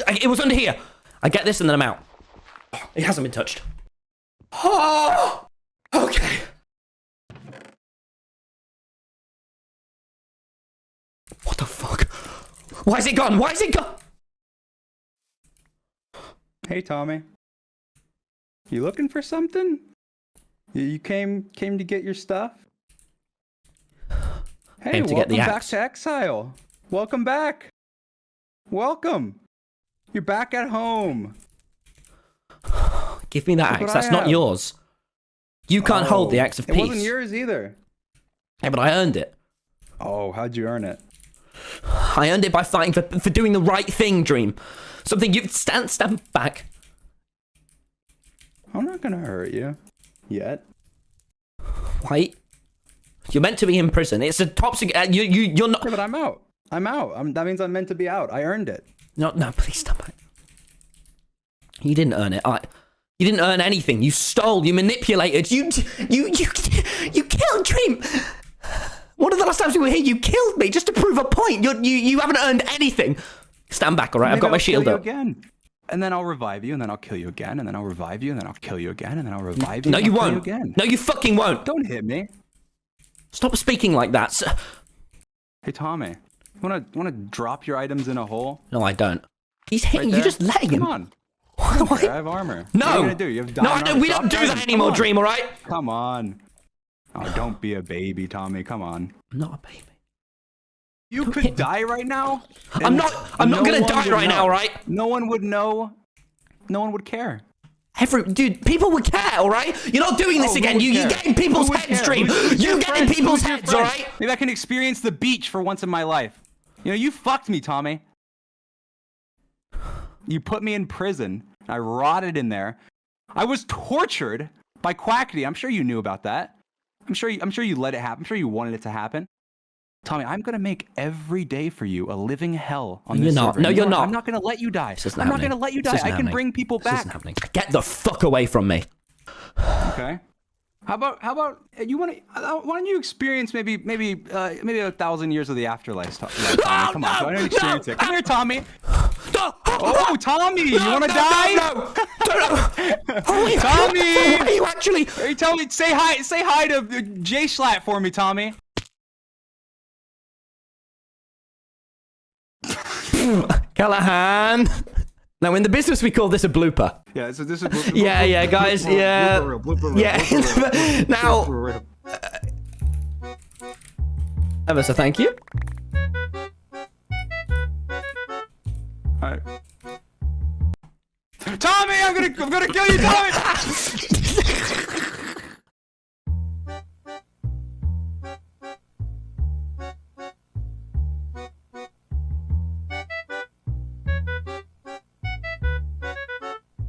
It was under here. I get this and then I'm out. It hasn't been touched. Oh, okay. What the fuck? Why is it gone? Why is it gone? Hey, Tommy. You looking for something? You came to get your stuff? Hey, Came to get the welcome back axe. to Exile. Welcome back. Welcome. You're back at home. Give me that Look axe. what That's I not have. yours. You can't hold the axe of It peace. wasn't yours either. Yeah, but I earned it. Oh, how'd you earn it? I earned it by fighting for doing the right thing, Dream. Something you stand back. I'm not gonna hurt you. Yet. Wait. You're meant to be in prison. It's a top secret. You're not. Yeah, but I'm out. I'm out. That means I'm meant to be out. I earned it. No, please stand back. You didn't earn it. You didn't earn anything. You stole. You manipulated. You killed Dream. One of the last times we were here, you killed me just to prove a point. You haven't earned anything. Stand back, all right? I've got my shield up. Again. And then I'll revive you, and then I'll kill you again, and then I'll revive you, and then I'll kill you again, and then I'll revive you. No, and you I'll kill won't. Again. No, you fucking won't. Don't hit me. Stop speaking like that. Hey, Tommy. You wanna drop your items in a hole? No, I don't. He's hitting Right you. there? Just letting him. Come on. What? I have armor. No. What are you gonna do? You have No, diamond armor. we don't Drop do your that items. anymore, Come on. Dream, all right? Come on. Oh, don't be a baby, Tommy. Come on. I'm not a baby. You Don't hit could me. die right now. I'm not gonna die right now, all right? No one would know. No one would care. Dude, people would care, all right? You're not doing this Oh, who again. would You care? get in people's Who would heads, care? Dream. Who's your You get in friend? people's Who's your heads, all friend? right? Maybe I can experience the beach for once in my life. You know, you fucked me, Tommy. You put me in prison. I rotted in there. I was tortured by Quackity. I'm sure you knew about that. I'm sure you let it happen. I'm sure you wanted it to happen. Tommy, I'm gonna make every day for you a living hell on this You're not. server. No, you're not. I'm not gonna let you die. This isn't I'm not happening. gonna let you This die. isn't I can happening. bring people This back. isn't happening. Get the fuck away from me. Okay. How about you want to? Why don't you experience maybe 1,000 years of the afterlife, Tommy? Come on, why don't you experience it? Come here, Tommy. No. Oh, Tommy, you want to die? No. Tommy! Why are you actually? Hey, tell me, say hi to J Schlatt for me, Tommy. Callahan. Now, in the business, we call this a blooper. Yeah, so this is Yeah, guys, yeah. Yeah. Now, ever so thank you. Alright. Tommy, I'm gonna kill you, Tommy!